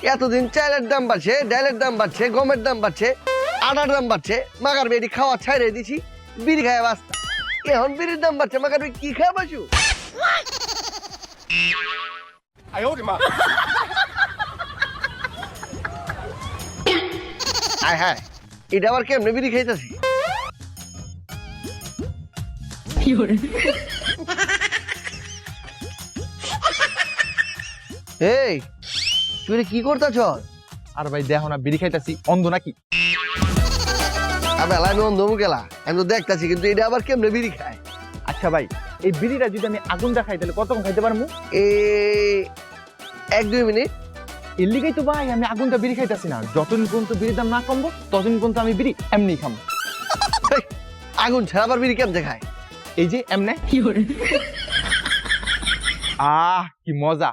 এতদিন চালের দাম বাড়ছে, ডালের দাম বাড়ছে, গমের দাম বাড়ছে, আটার দাম বাড়ছে, মাগার বেড়ি খাওয়া ছাইড়ে দিছি, বিড়ি খায় বাস্তা। এখন বিড়ির দাম বাড়ছে, মাগার বেড়ি কি খায় বাসু? হায় হায়, এটা আবার কেমনে বিড়ি খাইতেছি? এই তুই কি করতেছ? আর ভাই দেখো না বিড়ি খাইতাছি, অন্ধ নাকি? আমি অন্ধ গেলা, আমি তো দেখতেছি, কিন্তু এটা আবার কেমনে বিড়ি খায়? আচ্ছা ভাই, এই বিড়িটা যদি আমি আগুনটা খাই তাহলে কতক্ষণ খাইতে পারবো? এই 1-2 মিনিট। এর লিগেই তো ভাই আমি আগুনটা বিড়ি খাইতাছি না। যতদিন পর্যন্ত বিড়ির দাম না কমবো ততদিন পর্যন্ত আমি বিড়ি এমনি খাবো। এই, আগুন ছাড়া আবার বিড়ি কেমনে খায়? এই যে এমনে। কি মজা।